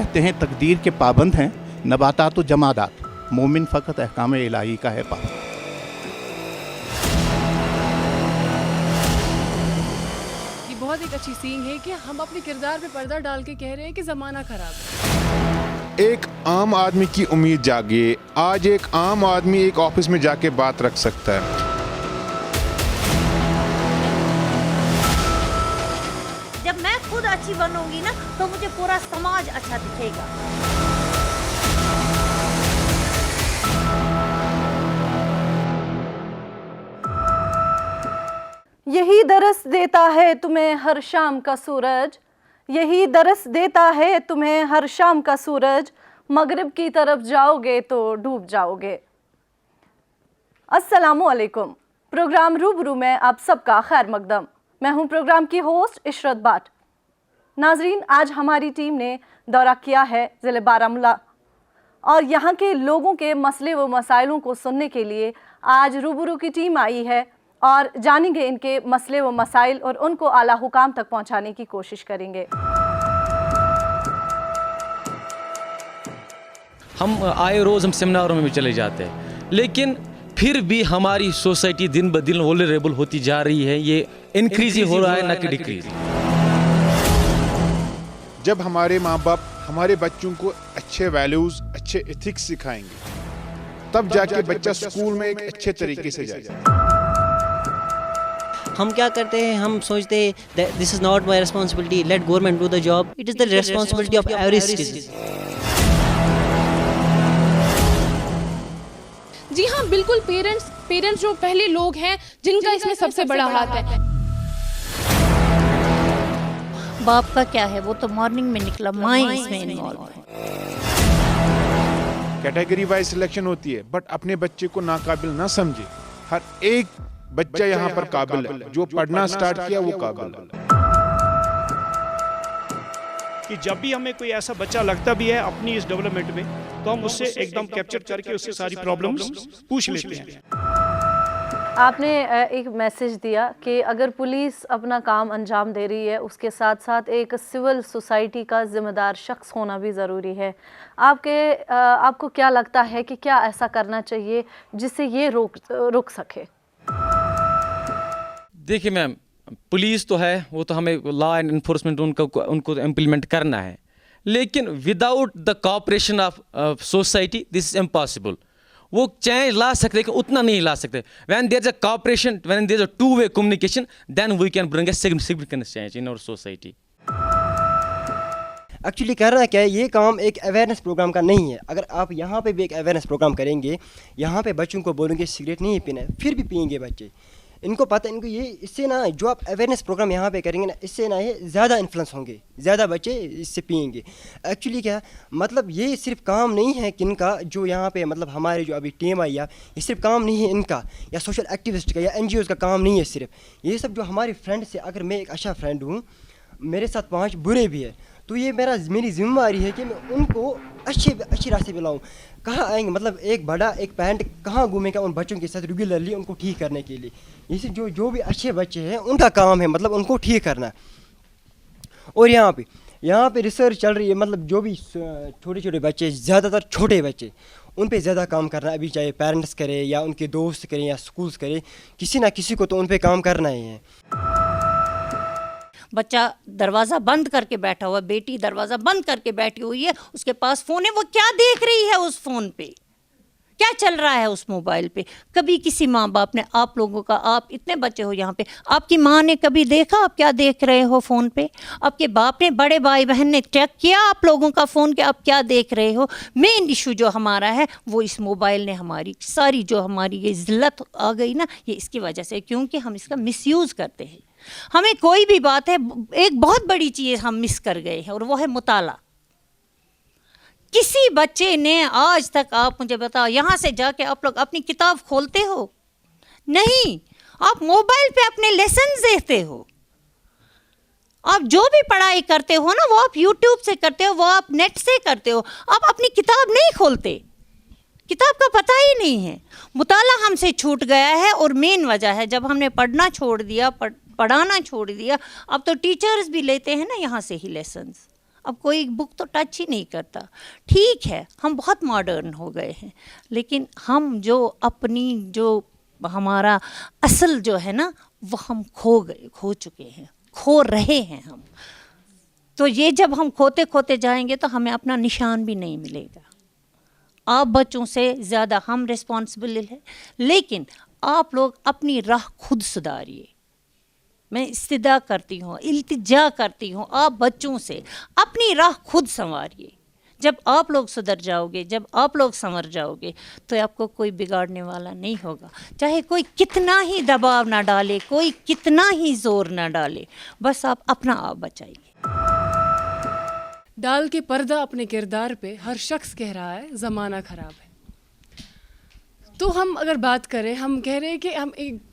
कहते हैं तकदीर के पाबंद हैं नबातात व जमादात, मोमिन फ़कत अहकाम इलाही का है पाबंद। ये बहुत एक अच्छी सीन है कि हम अपने किरदार पे पर्दा डाल के कह रहे हैं कि ज़माना ख़राब है। एक आम आदमी की उम्मीद जागे। आज एक आम आदमी एक ऑफिस में जाके बात रख सकता है। जब मैं खुद अच्छी बनूंगी ना तो मुझे पूरा समाज अच्छा दिखेगा। यही दरस देता है तुम्हें हर शाम का सूरज, यही दरस देता है तुम्हें हर शाम का सूरज, मगरिब की तरफ जाओगे तो डूब जाओगे। अस्सलामु अलैकुम। प्रोग्राम रूबरू में आप सबका खैर मकदम। मैं हूं प्रोग्राम की होस्ट इशरत बाट। नाजरीन, आज हमारी टीम ने दौरा किया है ज़िले बारामूला और यहाँ के लोगों के मसले व मसाइलों को सुनने के लिए आज रूबरू की टीम आई है और जानेंगे इनके मसले व मसाइल और उनको आला हुकाम तक पहुँचाने की कोशिश करेंगे। हम आए रोज़ हम सेमिनारों में भी चले जाते हैं, लेकिन फिर भी हमारी सोसाइटी दिन ब दिन वल्नरेबल होती जा रही है। ये इंक्रीज ही हो रहा है, ना कि डिक्रीज। जब हमारे माँ बाप हमारे बच्चों को अच्छे वैल्यूज, अच्छे एथिक्स सिखाएंगे, तब जाके बच्चा स्कूल में एक अच्छे तरीके से जाएगा। हम क्या करते हैं, हम सोचते हैं this is not my responsibility, let government do the job, it is the responsibility of every citizen. जी हाँ, बिल्कुल। पेरेंट्स जो पहले लोग हैं जिनका इसमें सबसे बड़ा हाथ है। बाप का क्या है, वो तो मॉर्निंग में निकला, माँ इसमें इन्वॉल्व है। कैटेगरी वाइज सिलेक्शन होती है, बट अपने बच्चे को नाकाबिल ना समझे। हर एक बच्चा यहाँ पर काबिल है, जो पढ़ना स्टार्ट किया वो काबिल है। कि जब भी हमें कोई ऐसा बच्चा लगता भी है अपनी इस डेवलपमेंट में, तो हम उससे एकदम कैप्चर करके उससे सारी प्रॉब्लम्स पूछ लेते हैं। आपने एक मैसेज दिया कि अगर पुलिस अपना काम अंजाम दे रही है, उसके साथ साथ एक सिविल सोसाइटी का जिम्मेदार शख्स होना भी ज़रूरी है। आपको क्या लगता है कि क्या ऐसा करना चाहिए जिससे ये रुक सके? देखिए मैम, पुलिस तो है, वो तो हमें लॉ एंड इन्फोर्समेंट उनको इम्प्लीमेंट करना है, लेकिन without the cooperation of society this is impossible. वो चेंज ला सकते लेकिन उतना नहीं ला सकते। When there is a cooperation, when there is a two way communication, then we can bring a significant change in our society. Actually करना क्या है, ये काम एक अवेयरनेस प्रोग्राम का नहीं है। अगर आप यहाँ पे भी एक अवेयरनेस प्रोग्राम करेंगे, यहाँ पे बच्चों को बोलेंगे सिगरेट नहीं पीना है, फिर भी पियेंगे बच्चे। इनको पता, इनको ये इससे ना जो आप अवेयरनेस प्रोग्राम यहाँ पे करेंगे ना, इससे ना ये ज़्यादा इन्फ्लुएंस होंगे, ज़्यादा बच्चे इससे पियेंगे। एक्चुअली क्या मतलब, ये सिर्फ काम नहीं है किनका जो यहाँ पे मतलब हमारे जो अभी टीम आई है, ये सिर्फ काम नहीं है इनका या सोशल एक्टिविस्ट का या NGOs का काम नहीं है सिर्फ। ये सब जो हमारे फ्रेंड्स है, अगर मैं एक अच्छा फ्रेंड हूँ, मेरे साथ 5 बुरे भी है, तो ये मेरी जिम्मेवारी है कि मैं उनको अच्छे रास्ते पे लाऊँ। कहाँ आएंगे मतलब एक बड़ा एक पैंट कहाँ घूमेगा उन बच्चों के साथ रेगुलरली उनको ठीक करने के लिए। इसे जो भी अच्छे बच्चे हैं उनका काम है मतलब उनको ठीक करना। और यहाँ पे रिसर्च चल रही है, मतलब जो भी छोटे छोटे बच्चे, ज़्यादातर छोटे बच्चे, उन पे ज़्यादा काम करना है। अभी चाहे पेरेंट्स करें या उनके दोस्त करें या स्कूल्स करें, किसी ना किसी को तो उन पे काम करना ही है। बच्चा दरवाज़ा बंद करके बैठा हुआ, बेटी दरवाज़ा बंद करके बैठी हुई है, उसके पास फ़ोन है, वो क्या देख रही है उस फ़ोन पे, क्या चल रहा है उस मोबाइल पे। कभी किसी माँ बाप ने, आप लोगों का, आप इतने बच्चे हो यहाँ पे, आपकी माँ ने कभी देखा आप क्या देख रहे हो फ़ोन पे? आपके बाप ने, बड़े भाई बहन ने चेक किया आप लोगों का फ़ोन के आप क्या देख रहे हो? मेन इशू जो हमारा है वो इस मोबाइल ने हमारी सारी जो हमारी ये ज़िल्लत आ गई ना, ये इसकी वजह से, क्योंकि हम इसका मिसयूज़ करते हैं। हमें कोई भी बात है, एक बहुत बड़ी चीज़ हम मिस कर गए हैं और वो है मुताला। किसी बच्चे ने आज तक, आप मुझे बताओ, यहाँ से जाके आप लोग अपनी किताब खोलते हो? नहीं, आप मोबाइल पे अपने लेसन देखते हो। आप जो भी पढ़ाई करते हो ना, वो आप यूट्यूब से करते हो, वो आप नेट से करते हो, आप अपनी किताब नहीं खोलते। किताब का पता ही नहीं है। मुताला हमसे छूट गया है और मेन वजह है जब हमने पढ़ना छोड़ दिया, पढ़ाना छोड़ दिया। अब तो टीचर्स भी लेते हैं ना यहाँ से ही लेसन्स। अब कोई बुक तो टच ही नहीं करता। ठीक है, हम बहुत मॉडर्न हो गए हैं, लेकिन हम जो अपनी जो हमारा असल जो है ना, वो हम खो चुके हैं, खो रहे हैं हम। तो ये जब हम खोते खोते जाएंगे तो हमें अपना निशान भी नहीं मिलेगा। आप बच्चों से ज़्यादा हम रिस्पॉन्सिबल है, लेकिन आप लोग अपनी राह खुद सुधारिए। मैं इस्तिदा करती हूँ, इल्तिजा करती हूँ आप बच्चों से, अपनी राह खुद संवारिए। जब आप लोग सुधर जाओगे, जब आप लोग संवर जाओगे, तो आपको कोई बिगाड़ने वाला नहीं होगा। चाहे कोई कितना ही दबाव ना डाले, कोई कितना ही जोर ना डाले, बस आप अपना आप बचाइए। डाल के पर्दा अपने किरदार पे हर शख्स कह रहा है ज़माना ख़राब है। तो हम अगर बात करें, हम कह रहे हैं कि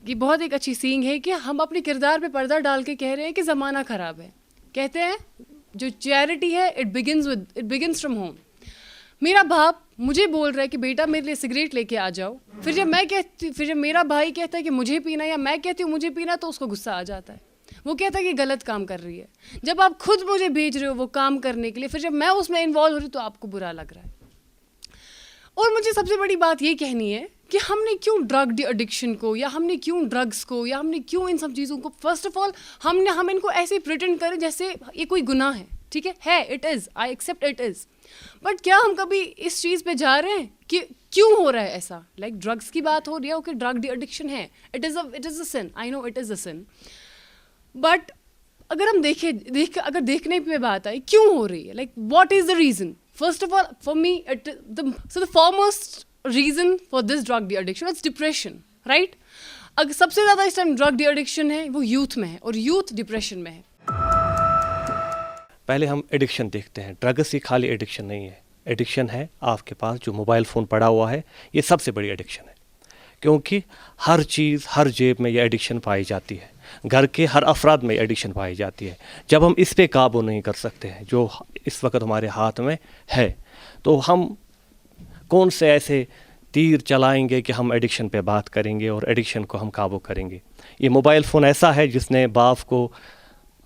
ये बहुत एक अच्छी सींग है कि हम अपने किरदार पे पर्दा डाल के कह रहे हैं कि ज़माना ख़राब है। कहते हैं जो चैरिटी है इट बिगिंस फ्रॉम होम। मेरा बाप मुझे बोल रहा है कि बेटा मेरे लिए सिगरेट लेके आ जाओ, फिर जब मेरा भाई कहता है कि मुझे पीना, या मैं कहती हूँ मुझे पीना, तो उसको गुस्सा आ जाता है। वो कहता है कि गलत काम कर रही है। जब आप खुद मुझे भेज रहे हो वो काम करने के लिए, फिर जब मैं उसमें इन्वॉल्व हो रही हूँ तो आपको बुरा लग रहा है। और मुझे सबसे बड़ी बात ये कहनी है कि हमने क्यों ड्रग एडिक्शन को, या हमने क्यों ड्रग्स को, या हमने क्यों इन सब चीज़ों को, फर्स्ट ऑफ ऑल हम इनको ऐसे प्रिटेंड करें जैसे ये कोई गुनाह है। ठीक है, it is, I accept it is, but क्या हम कभी इस चीज़ पे जा रहे हैं कि क्यों हो रहा है ऐसा? लाइक ड्रग्स की बात हो रही है, ओके ड्रग एडिक्शन है, it is a sin, I know it is a sin, but अगर हम अगर देखने पे बात आई क्यों हो रही है, like what is the reason? First of all for me the foremost reason for this drug addiction it's depression, right? अगर सबसे ज़्यादा इस टाइम ड्रग एडिक्शन है वो यूथ में है, और यूथ डिप्रेशन में है। पहले हम एडिक्शन देखते हैं। ड्रग्स ही खाली एडिक्शन नहीं है, एडिक्शन है आपके पास जो मोबाइल फ़ोन पड़ा हुआ है, ये सबसे बड़ी एडिक्शन है, क्योंकि हर चीज़ हर जेब में ये एडिक्शन पाई जाती है, घर के हर अफराद में एडिक्शन पाई जाती है। जब हम इस पे काबू नहीं कर सकते हैं जो इस वक्त हमारे हाथ में है, तो हम कौन से ऐसे तीर चलाएंगे कि हम एडिक्शन पे बात करेंगे और एडिक्शन को हम काबू करेंगे? ये मोबाइल फ़ोन ऐसा है जिसने बाप को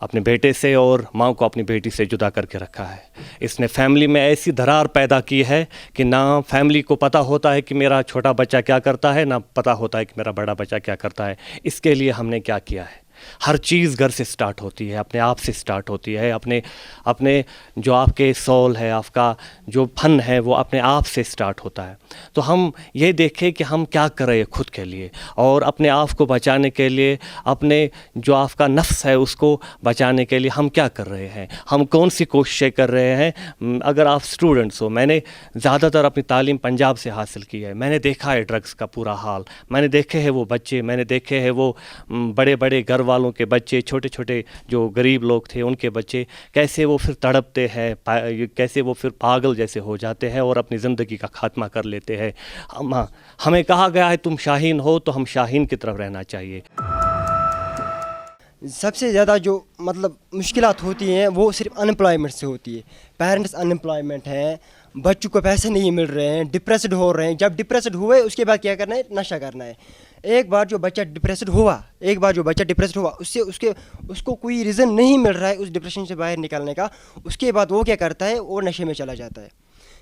अपने बेटे से और माँ को अपनी बेटी से जुदा करके रखा है। इसने फैमिली में ऐसी दरार पैदा की है कि ना फैमिली को पता होता है कि मेरा छोटा बच्चा क्या करता है, ना पता होता है कि मेरा बड़ा बच्चा क्या करता है। इसके लिए हमने क्या किया है? हर चीज़ घर से स्टार्ट होती है, अपने आप से स्टार्ट होती है। अपने जो आपके सोल है, आपका जो फन है, वो अपने आप से स्टार्ट होता है। तो हम ये देखें कि हम क्या कर रहे हैं खुद के लिए, और अपने आप को बचाने के लिए, अपने जो आपका नफ्स है उसको बचाने के लिए हम क्या कर रहे हैं, हम कौन सी कोशिशें कर रहे हैं। अगर आप स्टूडेंट्स हो, मैंने ज़्यादातर अपनी तालीम पंजाब से हासिल की है, मैंने देखा है ड्रग्स का पूरा हाल, मैंने देखे हैं वो बच्चे, मैंने देखे हैं वो बड़े बड़े घर वालों के बच्चे, छोटे छोटे जो गरीब लोग थे उनके बच्चे, कैसे वो फिर तड़पते हैं, कैसे वो फिर पागल जैसे हो जाते हैं और अपनी ज़िंदगी का खात्मा कर लेते हैं। हमें कहा गया है तुम शाहीन हो, तो हम शाहीन की तरफ रहना चाहिए। सबसे ज़्यादा जो मतलब मुश्किलात होती हैं वो सिर्फ अनएम्प्लॉयमेंट से होती है। पेरेंट्स अनएम्प्लॉयमेंट हैं, बच्चों को पैसे नहीं मिल रहे हैं, डिप्रेस्ड हो रहे हैं। जब डिप्रेस्ड हुए उसके बाद क्या करना है? नशा करना है। एक बार जो बच्चा डिप्रेस्ड हुआ उससे उसको कोई रीज़न नहीं मिल रहा है उस डिप्रेशन से बाहर निकलने का, उसके बाद वो क्या करता है? वो नशे में चला जाता है।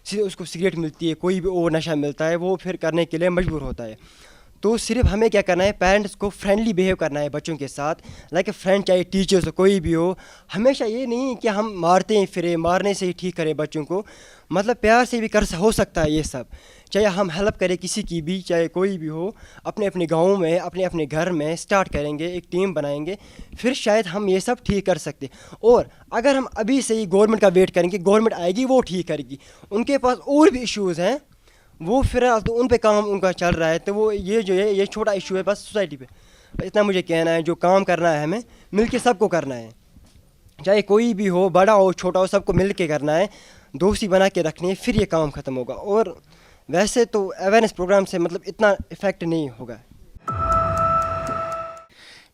सीधे उसको सिगरेट मिलती है, कोई भी और नशा मिलता है, वो फिर करने के लिए मजबूर होता है। तो सिर्फ हमें क्या करना है? पेरेंट्स को फ्रेंडली बिहेव करना है बच्चों के साथ, लाइक ए फ्रेंड, चाहे टीचर्स हो, कोई भी हो। हमेशा ये नहीं कि हम मारते हैं फिरे, मारने से ही ठीक करें बच्चों को, मतलब प्यार से भी हो सकता है ये सब। चाहे हम हेल्प करें किसी की भी, चाहे कोई भी हो, अपने अपने गाँव में, अपने अपने घर में स्टार्ट करेंगे, एक टीम बनाएंगे, फिर शायद हम ये सब ठीक कर सकते। और अगर हम अभी से ही गवर्नमेंट का वेट करेंगे, गवर्नमेंट आएगी वो ठीक करेगी, उनके पास और भी इश्यूज़ हैं, वो फिलहाल तो उन पे काम उनका चल रहा है। तो वो ये जो है ये छोटा इशू है बस सोसाइटी पे। इतना मुझे कहना है, जो काम करना है हमें मिलके सबको करना है, चाहे कोई भी हो, बड़ा हो छोटा हो, सबको मिल के करना है, दोस्ती बना के रखनी है, फिर ये काम ख़त्म होगा। और वैसे तो अवेयरनेस प्रोग्राम से मतलब इतना इफ़ेक्ट नहीं होगा।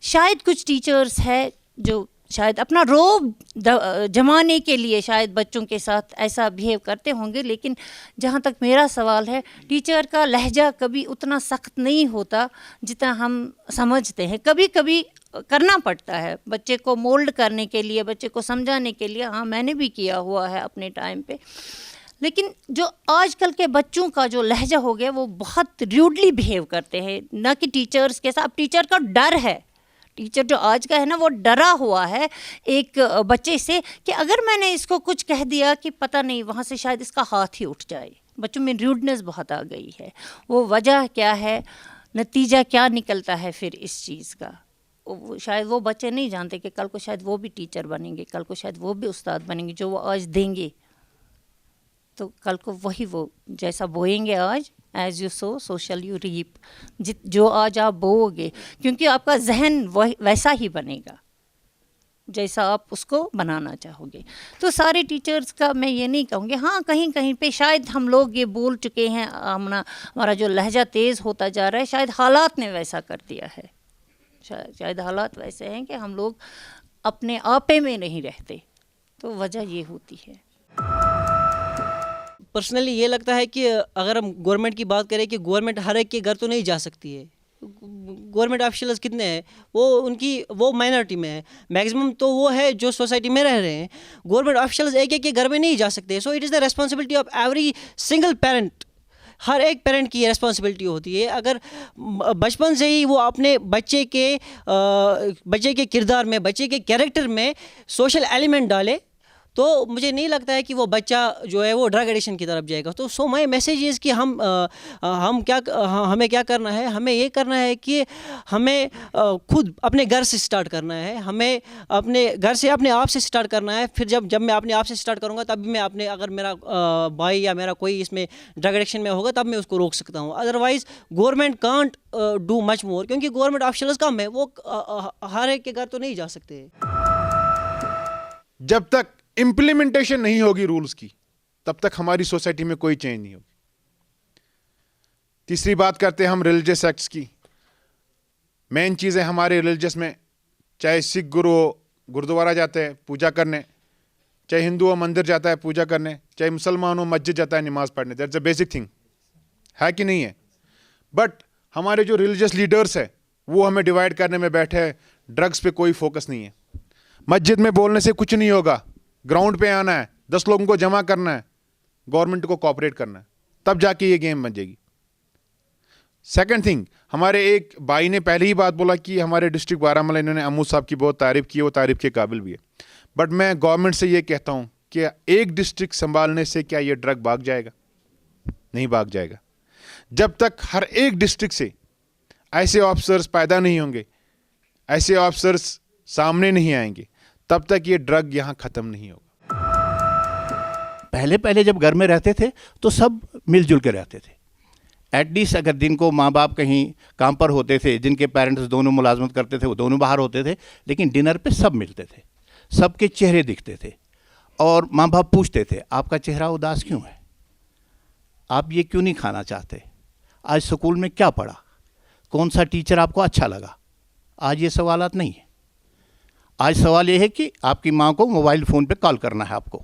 शायद कुछ टीचर्स है जो शायद अपना रोब जमाने के लिए शायद बच्चों के साथ ऐसा बिहेव करते होंगे। लेकिन जहाँ तक मेरा सवाल है, टीचर का लहजा कभी उतना सख्त नहीं होता जितना हम समझते हैं। कभी कभी करना पड़ता है बच्चे को मोल्ड करने के लिए, बच्चे को समझाने के लिए। हाँ, मैंने भी किया हुआ है अपने टाइम पे। लेकिन जो आजकल के बच्चों का जो लहजा हो गया, वो बहुत र्यूडली बिहेव करते हैं, ना कि टीचर्स के साथ। अब टीचर का डर है, टीचर जो आज का है ना, वो डरा हुआ है एक बच्चे से कि अगर मैंने इसको कुछ कह दिया कि पता नहीं वहाँ से शायद इसका हाथ ही उठ जाए। बच्चों में र्यूडनेस बहुत आ गई है। वो वजह क्या है, नतीजा क्या निकलता है फिर इस चीज़ का, शायद वो बच्चे नहीं जानते कि कल को शायद वो भी टीचर बनेंगे, कल को शायद वो भी उस्ताद बनेंगे। जो वो आज देंगे तो कल को वही वो जैसा बोएंगे आज, as you sow so shall you reap. जो आज आप बोओगे, क्योंकि आपका जहन वैसा ही बनेगा जैसा आप उसको बनाना चाहोगे। तो सारे टीचर्स का मैं ये नहीं कहूँगी। हाँ, कहीं कहीं पे शायद हम लोग ये बोल चुके हैं, हमारा जो लहजा तेज़ होता जा रहा है, शायद हालात ने वैसा कर दिया है। शायद हालात वैसे हैं कि हम लोग अपने आपे में नहीं रहते, तो वजह ये होती है। पर्सनली ये लगता है कि अगर हम गवर्नमेंट की बात करें कि गवर्नमेंट हर एक के घर तो नहीं जा सकती है। गवर्नमेंट ऑफिशियल्स कितने हैं, वो माइनॉरिटी में है। मैक्सिमम तो वो है जो सोसाइटी में रह रहे हैं। गवर्नमेंट ऑफिशियल्स एक एक के घर में नहीं जा सकते। So it is the responsibility of every single parent. हर एक पेरेंट की रिस्पॉन्सिबिलिटी होती है। अगर बचपन से ही वो अपने बच्चे के किरदार में, बच्चे के कैरेक्टर में सोशल एलिमेंट डाले, तो मुझे नहीं लगता है कि वो बच्चा जो है वो ड्रग एडिक्शन की तरफ जाएगा। तो सो माय मैसेज इज़ कि हमें क्या करना है, हमें ये करना है कि हमें खुद अपने घर से स्टार्ट करना है। हमें अपने घर से, अपने आप से स्टार्ट करना है। फिर जब मैं अपने आप से स्टार्ट करूँगा, तब मैं अगर मेरा भाई या मेरा कोई इसमें ड्रग एडिक्शन में होगा, तब मैं उसको रोक सकता हूँ। Otherwise government can't do much more, क्योंकि गवर्नमेंट ऑफिशियल्स कम है, वो हर एक के घर तो नहीं जा सकते। जब तक इम्प्लीमेंटेशन नहीं होगी रूल्स की, तब तक हमारी सोसाइटी में कोई चेंज नहीं होगी। तीसरी बात करते हैं हम रिलीजियस एक्ट्स की। मेन चीज़ें हमारे रिलीजियस में, चाहे सिख गुरु हो गुरुद्वारा जाते हैं पूजा करने, चाहे हिंदू हो मंदिर जाता है पूजा करने, चाहे मुसलमान हो मस्जिद जाता है नमाज पढ़ने। दैट्स अ बेसिक थिंग, है कि नहीं है? बट हमारे जो रिलीजियस लीडर्स है वो हमें डिवाइड करने में बैठे हैं। ड्रग्स पे कोई फोकस नहीं है। मस्जिद में बोलने से कुछ नहीं होगा, ग्राउंड पे आना है, 10 लोगों को जमा करना है, गवर्नमेंट को कोऑपरेट करना है, तब जाके ये गेम बन जाएगी। सेकंड थिंग, हमारे एक भाई ने पहले ही बात बोला कि हमारे डिस्ट्रिक्ट बारामूला, इन्होंने अमूद साहब की बहुत तारीफ़ की, वो तारीफ़ के काबिल भी है। बट मैं गवर्नमेंट से ये कहता हूँ कि एक डिस्ट्रिक्ट संभालने से क्या ये ड्रग भाग जाएगा? नहीं भाग जाएगा। जब तक हर एक डिस्ट्रिक्ट से ऐसे ऑफिसर्स पैदा नहीं होंगे, ऐसे ऑफिसर्स सामने नहीं आएंगे, तब तक ये ड्रग यहाँ ख़त्म नहीं होगा। पहले जब घर में रहते थे तो सब मिलजुल के रहते थे। एटलीस्ट अगर दिन को माँ बाप कहीं काम पर होते थे, जिनके पेरेंट्स दोनों मुलाजमत करते थे, वो दोनों बाहर होते थे, लेकिन डिनर पे सब मिलते थे, सबके चेहरे दिखते थे और माँ बाप पूछते थे आपका चेहरा उदास क्यों है, आप ये क्यों नहीं खाना चाहते, आज स्कूल में क्या पढ़ा, कौन सा टीचर आपको अच्छा लगा। आज ये सवालात नहीं है। आज सवाल ये है कि आपकी माँ को मोबाइल फ़ोन पे कॉल करना है आपको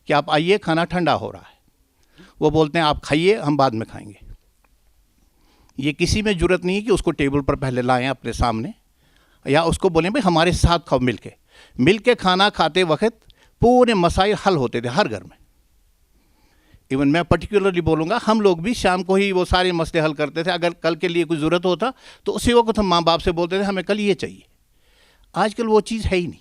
कि आप आइए खाना ठंडा हो रहा है। वो बोलते हैं आप खाइए, हम बाद में खाएंगे। ये किसी में जुर्रत नहीं है कि उसको टेबल पर पहले लाएं अपने सामने, या उसको बोलें भाई हमारे साथ खाओ, मिल के खाना खाते वक्त पूरे मसाइल हल होते थे हर घर में। इवन मैं पर्टिकुलरली बोलूँगा, हम लोग भी शाम को ही वो सारे मसले हल करते थे। अगर कल के लिए कोई ज़रूरत होता तो उसी वक्त हम माँ बाप से बोलते थे हमें कल ये चाहिए। आजकल वो चीज़ है ही नहीं,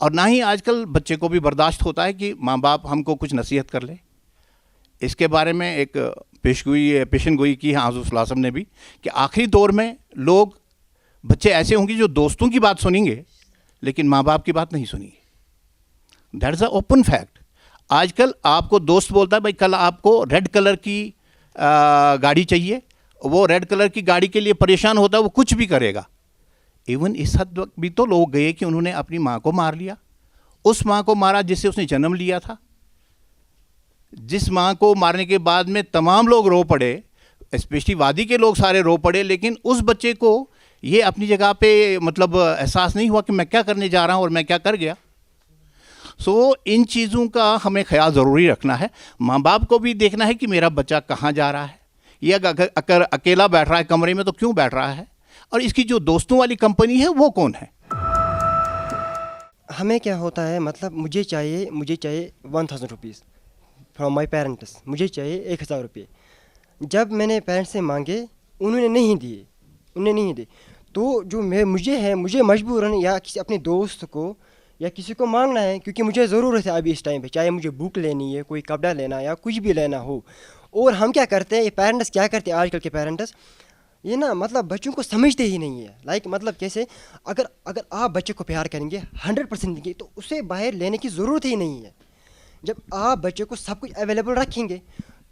और ना ही आजकल बच्चे को भी बर्दाश्त होता है कि माँ बाप हमको कुछ नसीहत कर ले। इसके बारे में एक पेशन गोई की है हज़रत सल्लल्लाहु अलैहि वसल्लम ने भी, कि आखिरी दौर में लोग, बच्चे ऐसे होंगे जो दोस्तों की बात सुनेंगे लेकिन माँ बाप की बात नहीं सुनेंगे। That is a open fact. आजकल आपको दोस्त बोलता है भाई कल आपको रेड कलर की गाड़ी चाहिए, वो रेड कलर की गाड़ी के लिए परेशान होता है, वो कुछ भी करेगा। इवन इस हद तक भी तो लोग गए कि उन्होंने अपनी माँ को मार लिया, उस माँ को मारा जिससे उसने जन्म लिया था। जिस माँ को मारने के बाद में तमाम लोग रो पड़े, स्पेशली वादी के लोग सारे रो पड़े, लेकिन उस बच्चे को ये अपनी जगह पे मतलब एहसास नहीं हुआ कि मैं क्या करने जा रहा हूँ और मैं क्या कर गया। सो इन चीज़ों का हमें ख्याल ज़रूरी रखना है। माँ बाप को भी देखना है कि मेरा बच्चा कहाँ जा रहा है, ये अगर अकेला बैठ रहा है कमरे में तो क्यों बैठ रहा है, और इसकी जो दोस्तों वाली कंपनी है वो कौन है। हमें क्या होता है, मतलब मुझे चाहिए 1000 रुपीज़ फ्रॉम माई पेरेंट्स, मुझे चाहिए 1000 रुपये। जब मैंने पेरेंट्स से मांगे उन्होंने नहीं दिए, तो जो मुझे मजबूरन या किसी अपने दोस्त को या किसी को मांगना है, क्योंकि मुझे ज़रूरत है अभी इस टाइम पे, चाहे मुझे बुक लेनी है, कोई कपड़ा लेना या कुछ भी लेना हो। और हम क्या करते हैं, ये पेरेंट्स क्या करते हैं आजकल के पेरेंट्स, ये ना मतलब बच्चों को समझते ही नहीं है। लाइक मतलब कैसे, अगर आप बच्चे को प्यार करेंगे 100% देंगे तो उसे बाहर लेने की ज़रूरत ही नहीं है। जब आप बच्चे को सब कुछ अवेलेबल रखेंगे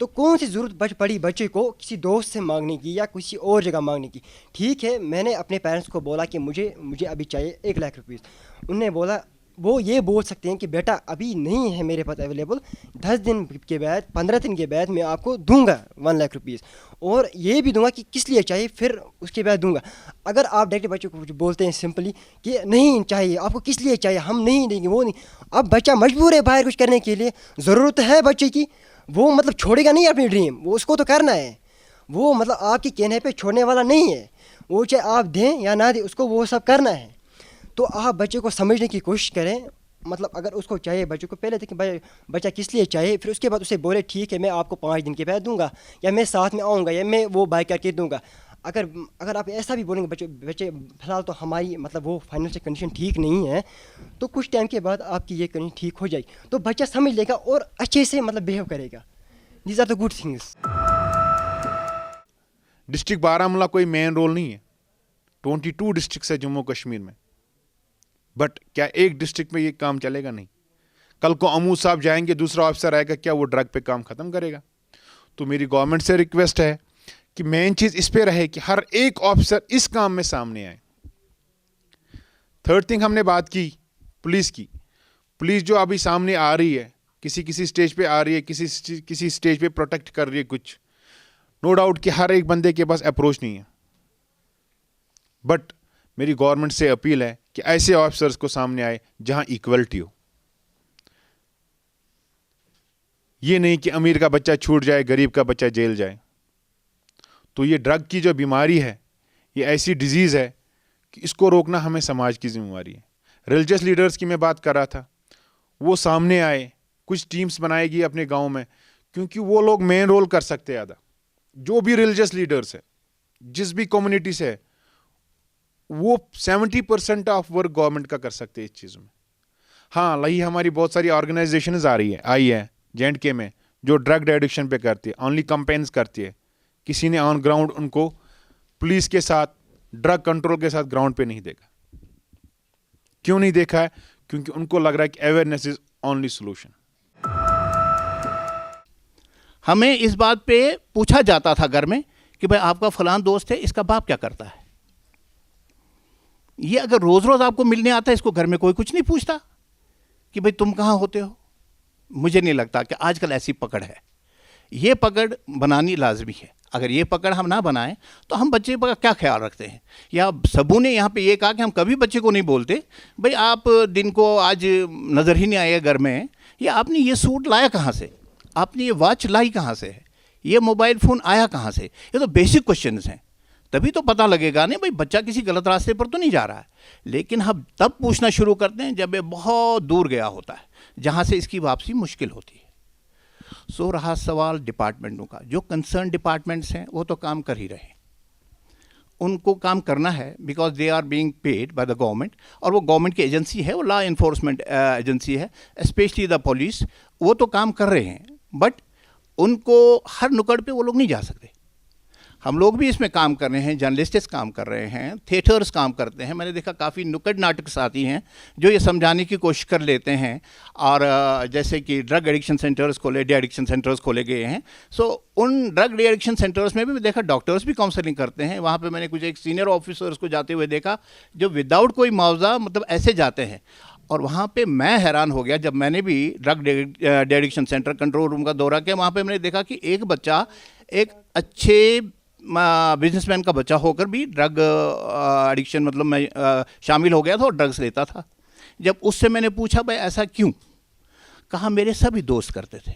तो कौन सी ज़रूरत पड़ी बच्चे को किसी दोस्त से मांगने की या किसी और जगह मांगने की। ठीक है, मैंने अपने पेरेंट्स को बोला कि मुझे अभी चाहिए 1 लाख रुपीज़। उन्होंने बोला, वो ये बोल सकते हैं कि बेटा अभी नहीं है मेरे पास अवेलेबल, 10 दिन के बाद 15 दिन के बाद मैं आपको दूंगा 1 लाख रुपीज़, और ये भी दूंगा कि किस लिए चाहिए, फिर उसके बाद दूंगा। अगर आप डायरेक्ट बच्चे को बोलते हैं सिंपली कि नहीं चाहिए, आपको किस लिए चाहिए, हम नहीं देंगे, वो नहीं, अब बच्चा मजबूर है बाहर कुछ करने के लिए, ज़रूरत है बच्चे की, वो मतलब छोड़ेगा नहीं अपनी ड्रीम, वो उसको तो करना है, वो मतलब आपके कहने पे छोड़ने वाला नहीं है, वो चाहे आप दें या ना दें उसको वो सब करना है। तो आप बच्चे को समझने की कोशिश करें, मतलब अगर उसको चाहिए बच्चे को पहले देखें बच्चा किस लिए चाहिए, फिर उसके बाद उसे बोले ठीक है मैं आपको 5 दिन के बाद दूंगा, या मैं साथ में आऊँगा, या मैं वो बाय करके दूंगा। अगर आप ऐसा भी बोलेंगे बच्चे फिलहाल तो हमारी मतलब वो फाइनेंशियल कंडीशन ठीक नहीं है, तो कुछ टाइम के बाद आपकी ये कंडीशन ठीक हो जाएगी, तो बच्चा समझ लेगा और अच्छे से मतलब बिहेव करेगा। These are the good things. District Baramulla कोई मेन रोल नहीं है, 22 डिस्ट्रिक्ट है जम्मू कश्मीर में, बट क्या एक डिस्ट्रिक्ट में ये काम चलेगा? नहीं। कल को अमू साहब जाएंगे, दूसरा ऑफिसर आएगा, क्या वो ड्रग पे काम ख़त्म करेगा? तो मेरी गवर्नमेंट से रिक्वेस्ट है कि मेन चीज़ इस पे रहे कि हर एक ऑफिसर इस काम में सामने आए। थर्ड थिंग, हमने बात की पुलिस की। पुलिस जो अभी सामने आ रही है, किसी स्टेज पे आ रही है, किसी स्टेज पे प्रोटेक्ट कर रही है कुछ, नो डाउट कि हर एक बंदे के पास अप्रोच नहीं है, बट मेरी गवर्नमेंट से अपील है कि ऐसे ऑफिसर्स को सामने आए जहां इक्वलिटी हो। ये नहीं कि अमीर का बच्चा छूट जाए, गरीब का बच्चा जेल जाए। तो ये ड्रग की जो बीमारी है, ये ऐसी डिजीज़ है कि इसको रोकना हमें समाज की जिम्मेवारी है। रिलीजियस लीडर्स की मैं बात कर रहा था, वो सामने आए, कुछ टीम्स बनाएगी अपने गांव में, क्योंकि वो लोग मेन रोल कर सकते हैं आधा। जो भी रिलीजियस लीडर्स है, जिस भी कम्युनिटी से है, वो 70% ऑफ वर्क गवर्नमेंट का कर सकते हैं इस चीज़ में। हाँ, लही हमारी बहुत सारी ऑर्गेनाइजेशंस आई है J&K में, जो ड्रग एडिक्शन पे करती है, ओनली कंपेन्स करती है। किसी ने ऑन ग्राउंड उनको पुलिस के साथ, ड्रग कंट्रोल के साथ ग्राउंड पे नहीं देखा। क्यों नहीं देखा है? क्योंकि उनको लग रहा है कि अवेयरनेस इज ओनली सोल्यूशन। हमें इस बात पे पूछा जाता था घर में कि भाई आपका फलान दोस्त है, इसका बाप क्या करता है। ये अगर रोज रोज आपको मिलने आता है, इसको घर में कोई कुछ नहीं पूछता कि भाई तुम कहाँ होते हो। मुझे नहीं लगता कि आजकल ऐसी पकड़ है। ये पकड़ बनानी लाजमी है। अगर ये पकड़ हम ना बनाएं तो हम बच्चे का क्या ख्याल रखते हैं। या सबू ने यहाँ पे ये कहा कि हम कभी बच्चे को नहीं बोलते भाई आप दिन को आज नज़र ही नहीं आएगा घर में, या आपने ये सूट लाया कहाँ से, आपने ये वॉच लाई कहाँ से है, ये मोबाइल फ़ोन आया कहाँ से। ये तो बेसिक क्वेश्चंस हैं, तभी तो पता लगेगा नहीं भाई बच्चा किसी गलत रास्ते पर तो नहीं जा रहा है। लेकिन हम तब पूछना शुरू करते हैं जब ये बहुत दूर गया होता है, जहाँ से इसकी वापसी मुश्किल होती है। सो रहा सवाल डिपार्टमेंटों का, जो कंसर्न डिपार्टमेंट्स हैं वो तो काम कर ही रहे हैं, उनको काम करना है, because they are being paid by the government, और वो गवर्नमेंट की एजेंसी है, वो लॉ इन्फोर्समेंट एजेंसी है, स्पेशली द पुलिस, वो तो काम कर रहे हैं। बट उनको हर नुक्कड़ पे वो लोग नहीं जा सकते। हम लोग भी इसमें काम कर रहे हैं, जर्नलिस्ट्स काम कर रहे हैं, थिएटर्स काम करते हैं। मैंने देखा काफ़ी नुक्कड़ नाटक साथी हैं जो ये समझाने की कोशिश कर लेते हैं, और जैसे कि ड्रग एडिक्शन सेंटर्स खोले, डी एडिक्शन सेंटर्स खोले गए हैं। सो उन ड्रग डी एडिक्शन सेंटर्स में भी देखा डॉक्टर्स भी काउंसलिंग करते हैं। वहाँ पे मैंने कुछ एक सीनियर ऑफिसर्स को जाते हुए देखा जो विदाउट कोई मुआवजा मतलब ऐसे जाते हैं। और वहाँ पे मैं हैरान हो गया जब मैंने भी drug de addiction centre control room का दौरा किया। वहाँ पे मैंने देखा कि एक बच्चा एक अच्छे बिजनेसमैन का बच्चा होकर भी ड्रग एडिक्शन मतलब मैं शामिल हो गया था और ड्रग्स लेता था। जब उससे मैंने पूछा भाई ऐसा क्यों, कहा मेरे सभी दोस्त करते थे।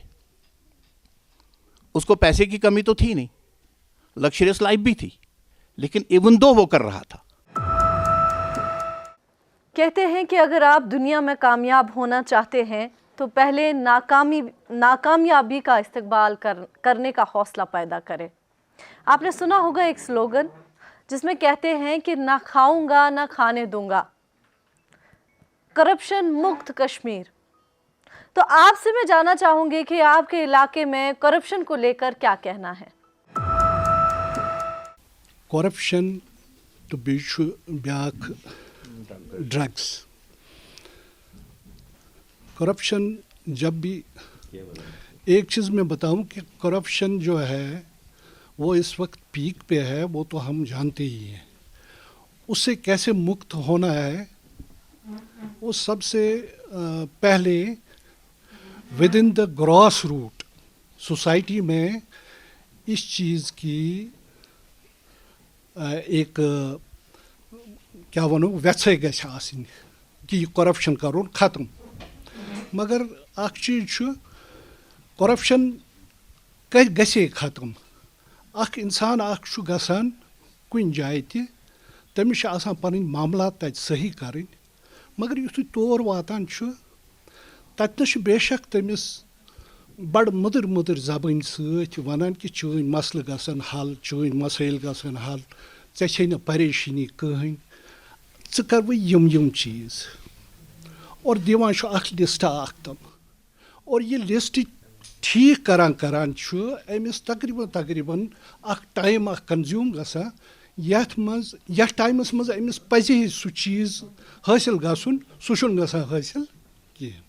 उसको पैसे की कमी तो थी नहीं, लग्जरियस लाइफ भी थी, लेकिन इवन दो वो कर रहा था। कहते हैं कि अगर आप दुनिया में कामयाब होना चाहते हैं तो पहले नाकामयाबी का इस्तकबाल करने का हौसला पैदा करें। आपने सुना होगा एक स्लोगन जिसमें कहते हैं कि ना खाऊंगा ना खाने दूंगा, करप्शन मुक्त कश्मीर। तो आपसे मैं जानना चाहूंगी कि आपके इलाके में करप्शन को लेकर क्या कहना है। करप्शन तो ब्याक ड्रग्स। करप्शन जब भी, एक चीज़ मैं बताऊं कि करप्शन जो है वो इस वक्त पीक पे है, वो तो हम जानते ही हैं। उससे कैसे मुक्त होना है, वो सबसे पहले within the grass root society में इस चीज़ की एक क्या वनो व्यवसाय गछ आसिन कि करप्शन करो ख़त्म। मगर अख चीज़ करप्शन गछे ख़त्म। अख इंसान अख गसान कुन जाए तमिस आसान पन मामला तत सही करें, मगर युथु तौर वातान ततनस बेशक तमिस बड़ मुदर मुदर जबान सत वनान कि चोन मसल गसन हल, चोन मसाइल गसन हल, ऐसे न परेशानी कहीं, कर वो यम चीज़ और दिवान अख लिस्ट अख तम। और ये लिस्ट ठीक करान अमिस तकरीबन अख टाइम अख कंज्यूम गसा यथ टाइमस मज अमिस पजे सु चीज़ हासिल गसन, सह गसान हासिल कहें।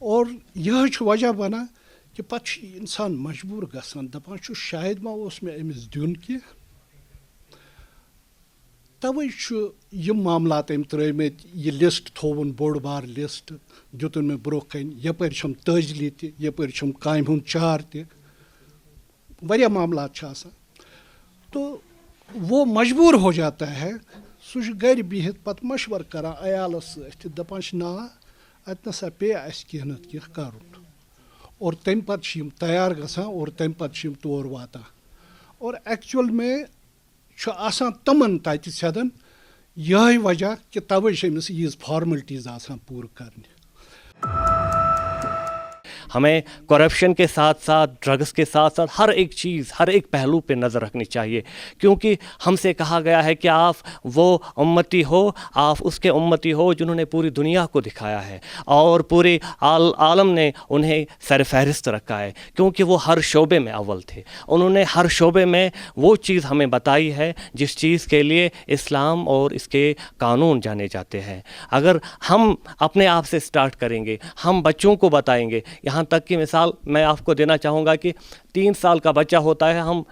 और यह वजह बना कि पत इंसान मजबूर गसान दपान शायद मा उस मे अमिस दिन कि तवे यम मामला तम त्रमित, यह लिस्ट थोवन बोड़ बार लिस्ट दुतन मे ब्रो कन, यपर तजली तपर काम हुंद चार तरिया मामला तो वो मजबूर हो जाता है। सह घर बिहित पत मशवर कर अयाल सत दपान ना अत नसा पे कह नत कह कर, और तम पत तैयार गसान और तम पत तौर वाता। और एक्चुअल में आसान तमन तत सदन यही वजह कि तवे अमिस यीज फॉर्मेलिटीज आसान पूर करने। हमें करप्शन के साथ साथ, ड्रग्स के साथ साथ हर एक चीज़, हर एक पहलू पे नज़र रखनी चाहिए, क्योंकि हमसे कहा गया है कि आप वो उम्मती हो, आप उसके उम्मती हो जिन्होंने पूरी दुनिया को दिखाया है और पूरे आलम ने उन्हें सरफहरिस्त रखा है, क्योंकि वो हर शोबे में अव्वल थे। उन्होंने हर शोबे में वो चीज़ हमें बताई है जिस चीज़ के लिए इस्लाम और इसके कानून जाने जाते हैं। अगर हम अपने आप से स्टार्ट करेंगे, हम बच्चों को बताएंगे, यहाँ तक की मिसाल मैं आपको देना चाहूँगा कि 3 साल का बच्चा होता है, हम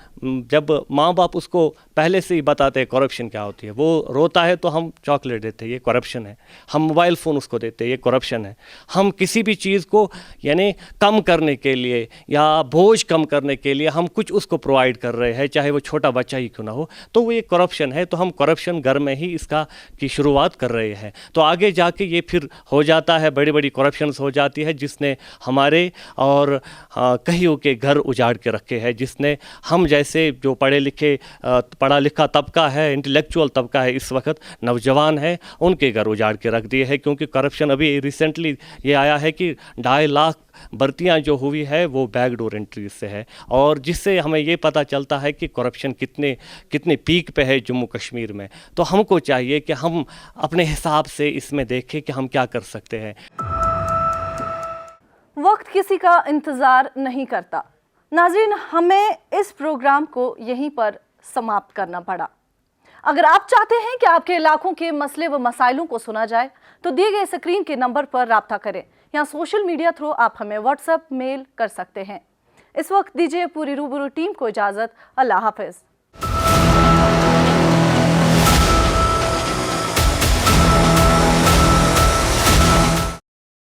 जब माँ बाप उसको पहले से ही बताते हैं करप्शन क्या होती है, वो रोता है तो हम चॉकलेट देते हैं, ये करप्शन है। हम मोबाइल फ़ोन उसको देते हैं, ये करप्शन है। हम किसी भी चीज़ को यानी कम करने के लिए या बोझ कम करने के लिए हम कुछ उसको प्रोवाइड कर रहे हैं, चाहे वो छोटा बच्चा ही क्यों ना हो, तो वो ये करप्शन है। तो हम करप्शन घर में ही इसका की शुरुआत कर रहे हैं, तो आगे जाके ये फिर हो जाता है, बड़ी बड़ी करप्शंस हो जाती है, जिसने हमारे और कईयों के घर उजाड़ के रखे हैं, जिसने हम जैसे जो पढ़ा लिखा तबका है, इंटेलेक्चुअल तबका है, इस वक्त नौजवान है, उनके घर उजाड़ के रख दिए हैं। क्योंकि करप्शन अभी रिसेंटली ये आया है कि 2.5 लाख भर्तियाँ जो हुई है वो बैकडोर एंट्री से है, और जिससे हमें ये पता चलता है कि करप्शन कितने पीक पे है जम्मू कश्मीर में। तो हमको चाहिए कि हम अपने हिसाब से इसमें देखें कि हम क्या कर सकते हैं। वक्त किसी का इंतज़ार नहीं करता। नाज़रीन, हमें इस प्रोग्राम को यहीं पर समाप्त करना पड़ा। अगर आप चाहते हैं कि आपके इलाकों के मसले व मसाइलों को सुना जाए तो दिए गए स्क्रीन के नंबर पर राब्ता करें, या सोशल मीडिया थ्रू आप हमें व्हाट्सएप, मेल कर सकते हैं। इस वक्त दीजिए पूरी रूबरू टीम को इजाज़त। अल्लाह हाफ़िज़।